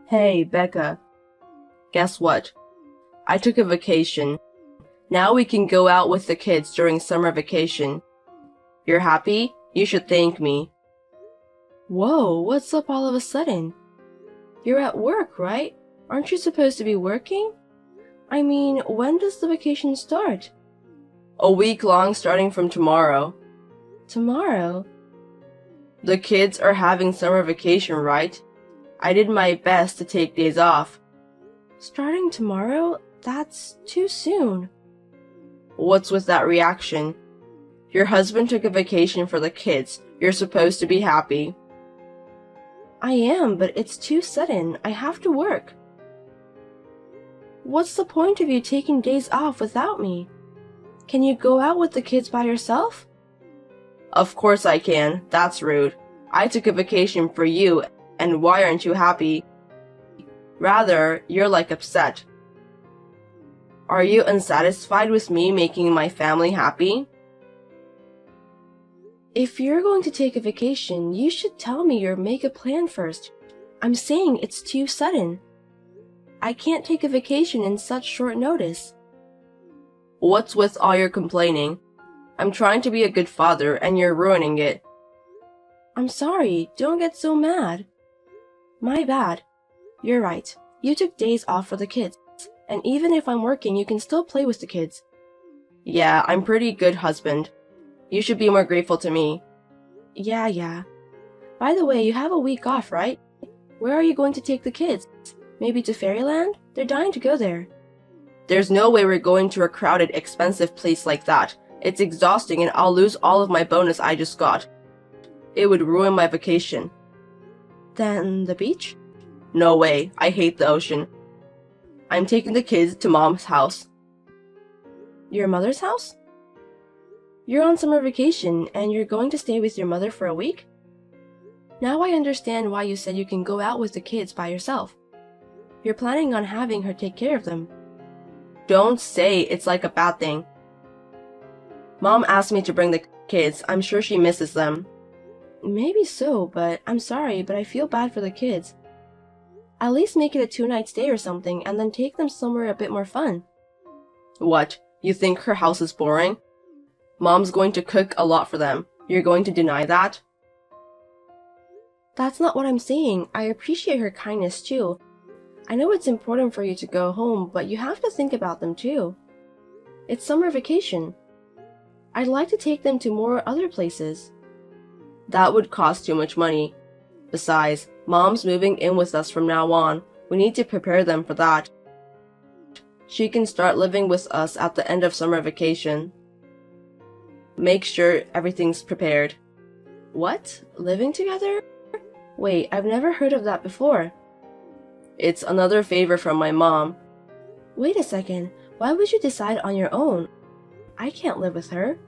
Hey, Becca. Guess what? I took a vacation. Now we can go out with the kids during summer vacation. You're happy? You should thank me. Whoa, what's up all of a sudden? You're at work, right? Aren't you supposed to be working? I mean, when does the vacation start? A week long starting from tomorrow. Tomorrow? The kids are having summer vacation, right? I did my best to take days off. Starting tomorrow? That's too soon. What's with that reaction? Your husband took a vacation for the kids. You're supposed to be happy. I am, but it's too sudden. I have to work. What's the point of you taking days off without me? Can you go out with the kids by yourself? Of course I can. That's rude. I took a vacation for you, and why aren't you happy? Rather, you're like upset. Are you unsatisfied with me making my family happy? If you're going to take a vacation, you should tell me or make a plan first. I'm saying it's too sudden. I can't take a vacation in such short notice. What's with all your complaining? I'm trying to be a good father and you're ruining it. I'm sorry, don't get so mad. My bad. You're right. You took days off for the kids. And even if I'm working, you can still play with the kids. Yeah, I'm pretty good husband. You should be more grateful to me. Yeah. By the way, you have a week off, right? Where are you going to take the kids? Maybe to Fairyland? They're dying to go there. There's no way we're going to a crowded, expensive place like that. It's exhausting and I'll lose all of my bonus I just got. It would ruin my vacation. Then the beach? No way. I hate the ocean. I'm taking the kids to Mom's house. Your mother's house? You're on summer vacation and you're going to stay with your mother for a week? Now I understand why you said you can go out with the kids by yourself. You're planning on having her take care of them. Don't say it's like a bad thing. Mom asked me to bring the kids. I'm sure she misses them. Maybe so, but I'm sorry, but I feel bad for the kids. At least make it a 2-night stay or something and then take them somewhere a bit more fun. What? You think her house is boring? Mom's going to cook a lot for them. You're going to deny that? That's not what I'm saying. I appreciate her kindness too. I know it's important for you to go home, but you have to think about them too. It's summer vacation. I'd like to take them to more other places. That would cost too much money. Besides, Mom's moving in with us from now on. We need to prepare them for that. She can start living with us at the end of summer vacation. Make sure everything's prepared. What? Living together? Wait, I've never heard of that before. It's another favor from my mom. Wait a second. Why would you decide on your own? I can't live with her.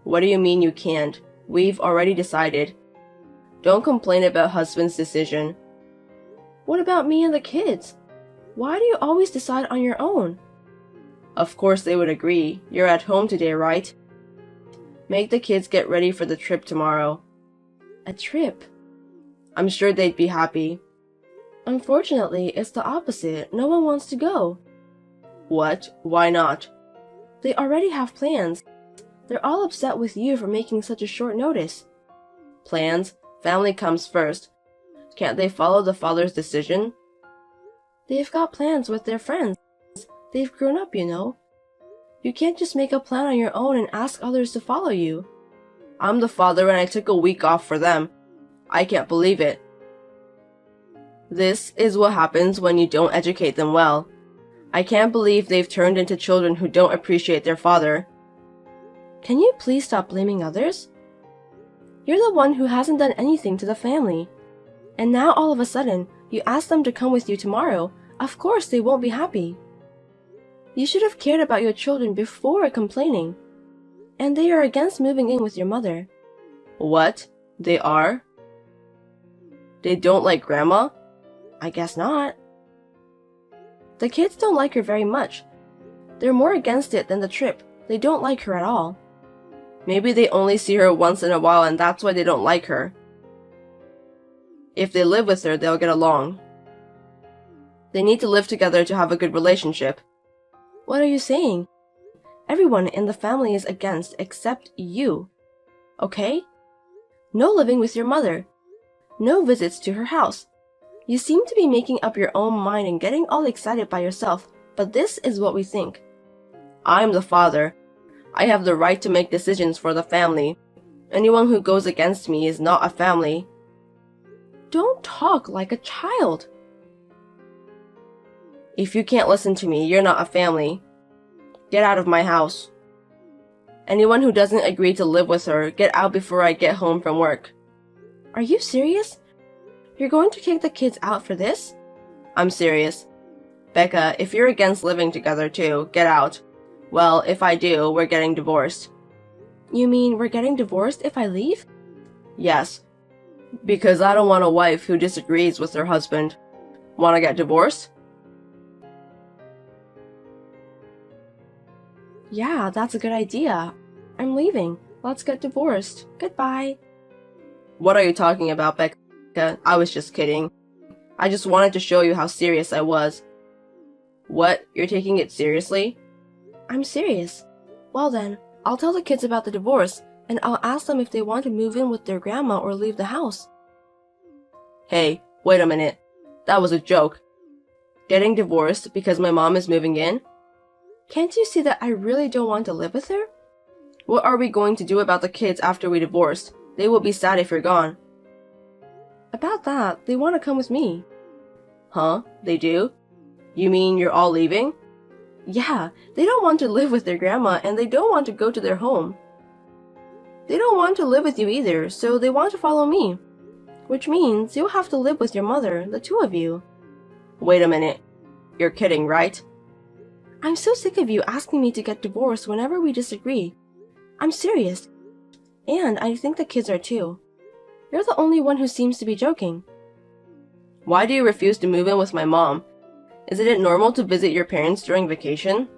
What do you mean you can't? We've already decided. Don't complain about husband's decision. What about me and the kids? Why do you always decide on your own? Of course they would agree. You're at home today, right? Make the kids get ready for the trip tomorrow. A trip? I'm sure they'd be happy. Unfortunately, it's the opposite. No one wants to go. What? Why not? They already have plans. They're all upset with you for making such a short notice. Plans? Family comes first. Can't they follow the father's decision? They've got plans with their friends. They've grown up, you know. You can't just make a plan on your own and ask others to follow you. I'm the father and I took a week off for them. I can't believe it. This is what happens when you don't educate them well. I can't believe they've turned into children who don't appreciate their father. Can you please stop blaming others? You're the one who hasn't done anything to the family. And now all of a sudden, you ask them to come with you tomorrow. Of course they won't be happy. You should have cared about your children before complaining. And they are against moving in with your mother. What? They are? They don't like Grandma? I guess not. The kids don't like her very much. They're more against it than the trip. They don't like her at all. Maybe they only see her once in a while and that's why they don't like her. If they live with her, they'll get along. They need to live together to have a good relationship. What are you saying? Everyone in the family is against except you. Okay? No living with your mother. No visits to her house. You seem to be making up your own mind and getting all excited by yourself, but this is what we think. I'm the father. I have the right to make decisions for the family. Anyone who goes against me is not a family. Don't talk like a child. If you can't listen to me, you're not a family. Get out of my house. Anyone who doesn't agree to live with her, get out before I get home from work. Are you serious? You're going to kick the kids out for this? I'm serious. Becca, if you're against living together too, get out. Well, if I do, we're getting divorced. You mean we're getting divorced if I leave? Yes. Because I don't want a wife who disagrees with her husband. Want to get divorced? Yeah, that's a good idea. I'm leaving. Let's get divorced. Goodbye. What are you talking about, Becca? I was just kidding. I just wanted to show you how serious I was. What? You're taking it seriously? I'm serious. Well then, I'll tell the kids about the divorce, and I'll ask them if they want to move in with their grandma or leave the house. Hey, wait a minute. That was a joke. Getting divorced because my mom is moving in? Can't you see that I really don't want to live with her? What are we going to do about the kids after we divorce? They will be sad if you're gone. About that, they want to come with me. Huh? They do? You mean you're all leaving? Yeah, they don't want to live with their grandma and they don't want to go to their home. They don't want to live with you either, so they want to follow me. Which means you'll have to live with your mother, the two of you. Wait a minute. You're kidding, right? I'm so sick of you asking me to get divorced whenever we disagree. I'm serious. And I think the kids are too. You're the only one who seems to be joking. Why do you refuse to move in with my mom? Isn't it normal to visit your parents during vacation?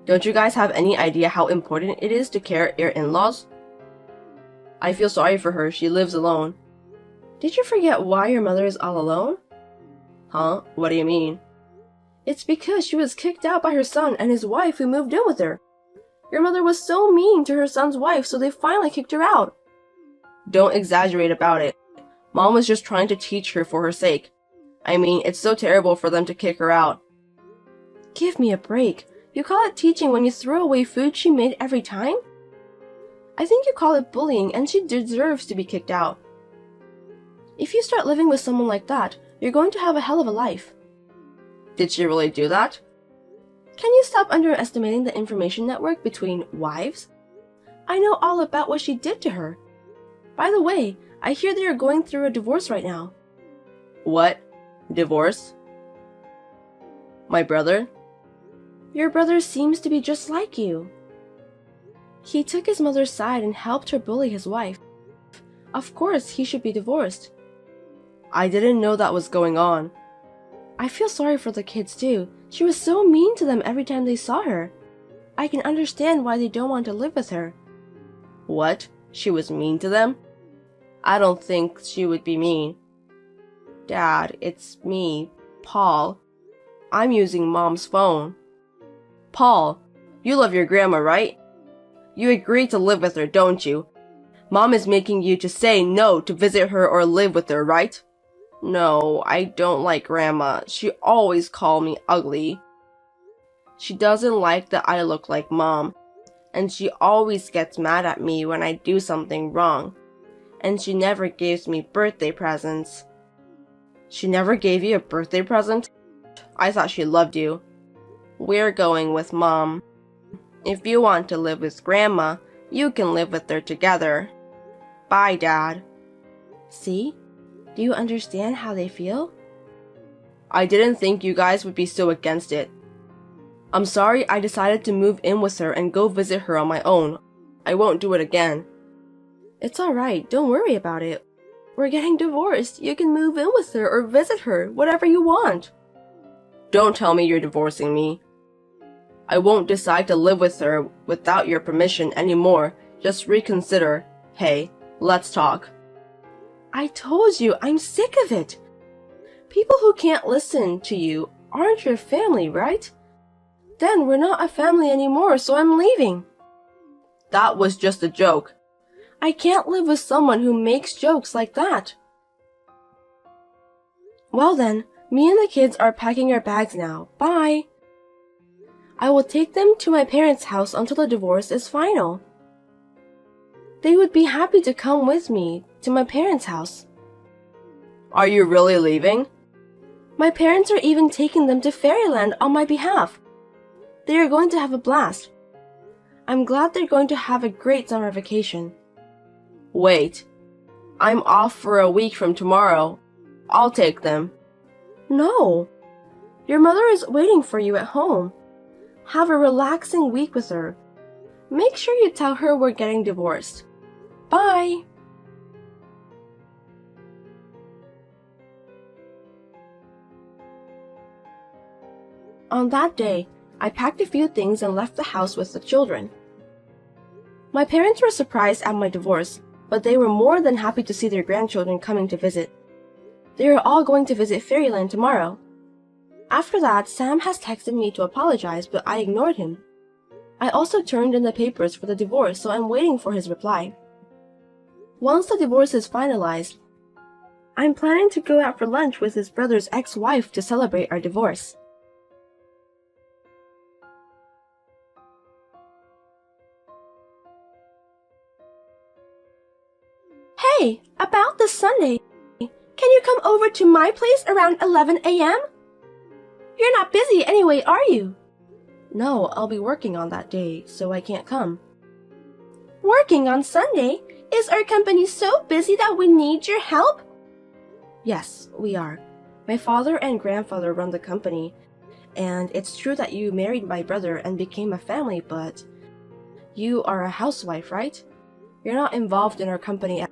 Don't you guys have any idea how important it is to care your in-laws? I feel sorry for her, she lives alone. Did you forget why your mother is all alone? Huh? What do you mean? It's because she was kicked out by her son and his wife who moved in with her. Your mother was so mean to her son's wife, so they finally kicked her out. Don't exaggerate about it. Mom was just trying to teach her for her sake. I mean, it's so terrible for them to kick her out. Give me a break. You call it teaching when you throw away food she made every time? I think you call it bullying and she deserves to be kicked out. If you start living with someone like that, you're going to have a hell of a life. Did she really do that? Can you stop underestimating the information network between wives? I know all about what she did to her. By the way, I hear they are going through a divorce right now. What? Divorce? My brother? Your brother seems to be just like you. He took his mother's side and helped her bully his wife. Of course, he should be divorced. I didn't know that was going on. I feel sorry for the kids too. She was so mean to them every time they saw her. I can understand why they don't want to live with her. What? She was mean to them? I don't think she would be mean. Dad, it's me, Paul. I'm using Mom's phone. Paul, you love your grandma, right? You agreed to live with her, don't you? Mom is making you to say no to visit her or live with her, right? No, I don't like Grandma. She always calls me ugly. She doesn't like that I look like Mom. And she always gets mad at me when I do something wrong. And she never gives me birthday presents. She never gave you a birthday present? I thought she loved you. We're going with Mom. If you want to live with Grandma, you can live with her together. Bye, Dad. See? Do you understand how they feel? I didn't think you guys would be so against it. I'm sorry I decided to move in with her and go visit her on my own. I won't do it again. It's alright, don't worry about it. We're getting divorced. You can move in with her or visit her, whatever you want. Don't tell me you're divorcing me. I won't decide to live with her without your permission anymore. Just reconsider. Hey, let's talk. I told you, I'm sick of it. People who can't listen to you aren't your family, right? Then we're not a family anymore, so I'm leaving. That was just a joke. I can't live with someone who makes jokes like that. Well then, me and the kids are packing our bags now. Bye. I will take them to my parents' house until the divorce is final. They would be happy to come with me to my parents' house. Are you really leaving? My parents are even taking them to Fairyland on my behalf. They are going to have a blast. I'm glad they're going to have a great summer vacation. Wait, I'm off for a week from tomorrow. I'll take them. No, your mother is waiting for you at home. Have a relaxing week with her. Make sure you tell her we're getting divorced. Bye. On that day, I packed a few things and left the house with the children. My parents were surprised at my divorce, but they were more than happy to see their grandchildren coming to visit. They are all going to visit Fairyland tomorrow. After that, Sam has texted me to apologize, but I ignored him. I also turned in the papers for the divorce, so I'm waiting for his reply. Once the divorce is finalized, I'm planning to go out for lunch with his brother's ex-wife to celebrate our divorce. Hey, about this Sunday, can you come over to my place around 11 a.m.? You're not busy anyway, are you? No, I'll be working on that day, so I can't come. Working on Sunday? Is our company so busy that we need your help? Yes, we are. My father and grandfather run the company, and it's true that you married my brother and became a family, but you are a housewife, right? You're not involved in our company at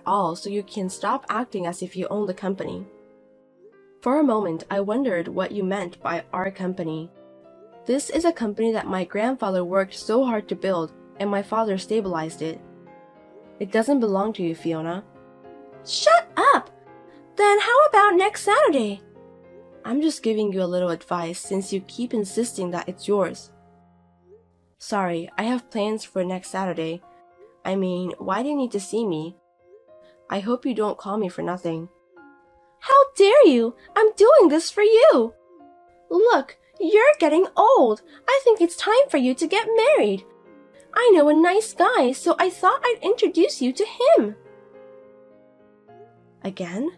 all, so you can stop acting as if you own the company. For a moment, I wondered what you meant by our company. This is a company that my grandfather worked so hard to build, and my father stabilized it. It doesn't belong to you, Fiona. Shut up! Then how about next Saturday? I'm just giving you a little advice since you keep insisting that it's yours. Sorry, I have plans for next Saturday. I mean, why do you need to see me? I hope you don't call me for nothing. How dare you! I'm doing this for you! Look, you're getting old. I think it's time for you to get married. I know a nice guy, so I thought I'd introduce you to him. Again?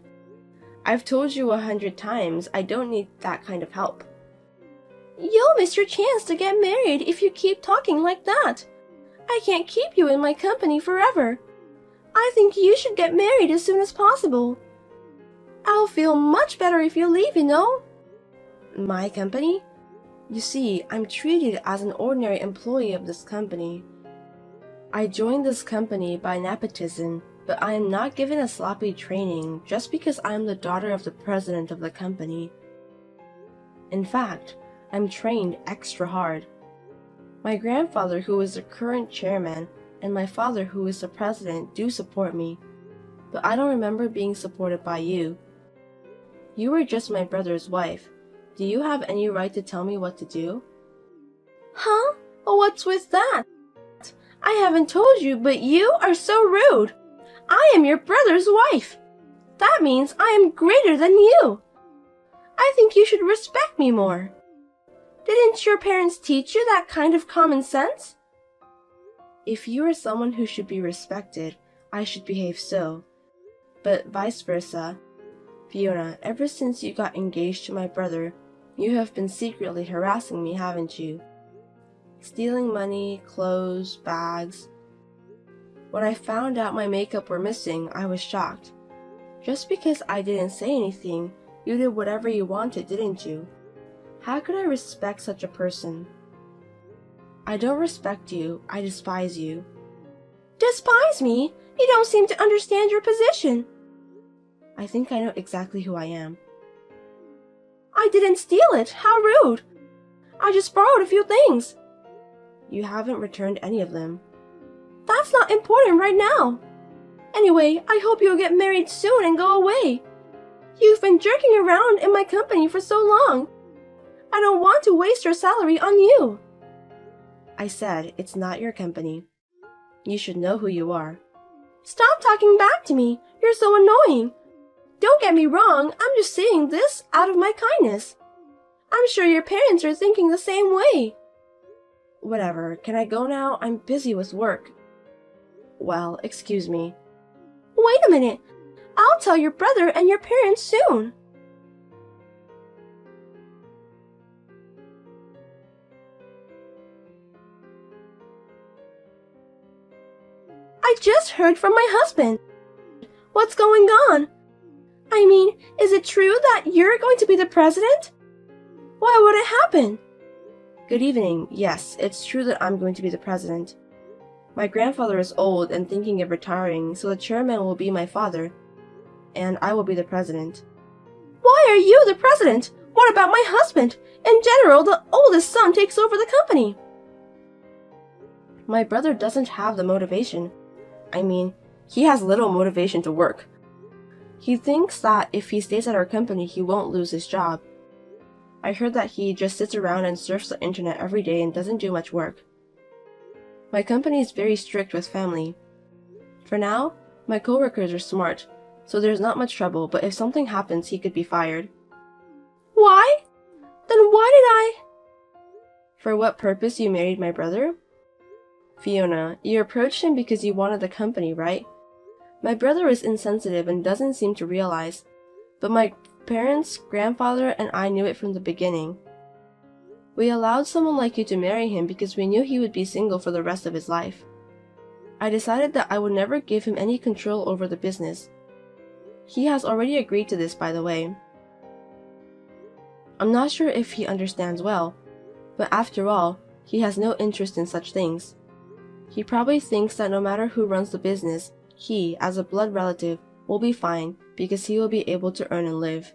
I've told you 100 times I don't need that kind of help. You'll miss your chance to get married if you keep talking like that. I can't keep you in my company forever. I think you should get married as soon as possible. I'll feel much better if you leave, you know. My company? You see, I'm treated as an ordinary employee of this company. I joined this company by nepotism, but I am not given a sloppy training just because I am the daughter of the president of the company. In fact, I'm trained extra hard. My grandfather, who is the current chairman, and my father, who is the president, do support me, but I don't remember being supported by you. You were just my brother's wife. Do you have any right to tell me what to do? Huh? What's with that? I haven't told you, but you are so rude. I am your brother's wife. That means I am greater than you. I think you should respect me more. Didn't your parents teach you that kind of common sense? If you are someone who should be respected, I should behave so. But vice versa. Fiona, ever since you got engaged to my brother, you have been secretly harassing me, haven't you? Stealing money, clothes, bags. When I found out my makeup were missing, I was shocked. Just because I didn't say anything, you did whatever you wanted, didn't you? How could I respect such a person? I don't respect you, I despise you. Despise me? You don't seem to understand your position. I think I know exactly who I am. I didn't steal it. How rude. I just borrowed a few things. You haven't returned any of them. That's not important right now. Anyway, I hope you'll get married soon and go away. You've been jerking around in my company for so long. I don't want to waste your salary on you. I said, it's not your company. You should know who you are. Stop talking back to me. You're so annoying. Don't get me wrong, I'm just saying this out of my kindness. I'm sure your parents are thinking the same way. Whatever, can I go now? I'm busy with work. Well, excuse me. Wait a minute. I'll tell your brother and your parents soon. I just heard from my husband. What's going on? I mean, is it true that you're going to be the president? Why would it happen? Good evening. Yes, it's true that I'm going to be the president. My grandfather is old and thinking of retiring, so the chairman will be my father, and I will be the president. Why are you the president? What about my husband? In general, the oldest son takes over the company. My brother doesn't have the motivation. I mean, he has little motivation to work. He thinks that if he stays at our company, he won't lose his job. I heard that he just sits around and surfs the internet every day and doesn't do much work. My company is very strict with family. For now, my coworkers are smart, so there's not much trouble, but if something happens, he could be fired. Why? Then why did I? For what purpose you married my brother? Fiona, you approached him because you wanted the company, right? My brother is insensitive and doesn't seem to realize, but my parents, grandfather, and I knew it from the beginning. We allowed someone like you to marry him because we knew he would be single for the rest of his life. I decided that I would never give him any control over the business. He has already agreed to this, by the way. I'm not sure if he understands well, but after all, he has no interest in such things. He probably thinks that no matter who runs the business, he, as a blood relative, will be fine because he will be able to earn and live.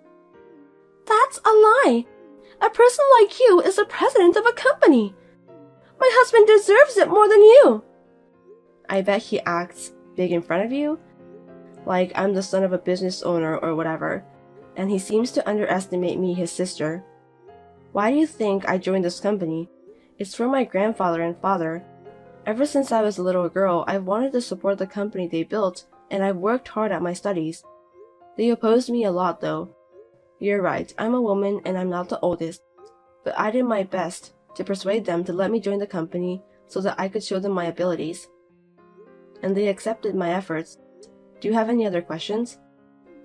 That's a lie! A person like you is the president of a company! My husband deserves it more than you! I bet he acts big in front of you, like I'm the son of a business owner or whatever, and he seems to underestimate me, his sister. Why do you think I joined this company? It's for my grandfather and father. Ever since I was a little girl, I've wanted to support the company they built, and I've worked hard at my studies. They opposed me a lot, though. You're right, I'm a woman and I'm not the oldest, but I did my best to persuade them to let me join the company so that I could show them my abilities. And they accepted my efforts. Do you have any other questions?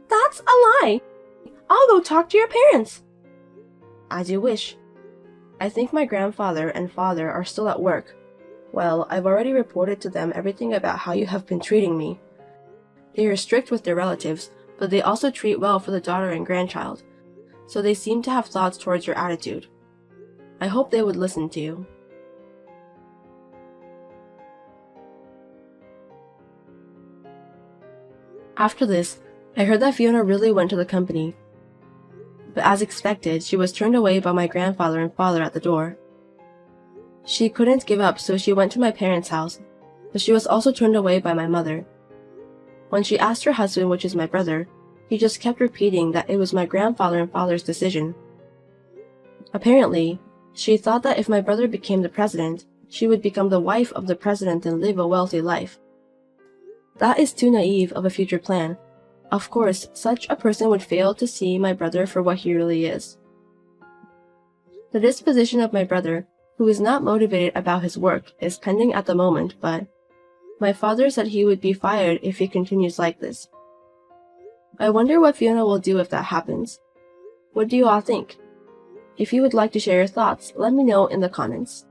That's a lie! I'll go talk to your parents! As you wish. I think my grandfather and father are still at work. Well, I've already reported to them everything about how you have been treating me. They are strict with their relatives, but they also treat well for the daughter and grandchild, so they seem to have thoughts towards your attitude. I hope they would listen to you. After this, I heard that Fiona really went to the company, but as expected, she was turned away by my grandfather and father at the door. She couldn't give up, so she went to my parents' house, but she was also turned away by my mother. When she asked her husband, which is my brother, he just kept repeating that it was my grandfather and father's decision. Apparently, she thought that if my brother became the president, she would become the wife of the president and live a wealthy life. That is too naive of a future plan. Of course, such a person would fail to see my brother for what he really is. The disposition of my brother, who is not motivated about his work, is pending at the moment, but my father said he would be fired if he continues like this. I wonder what Fiona will do if that happens. What do you all think? If you would like to share your thoughts, let me know in the comments.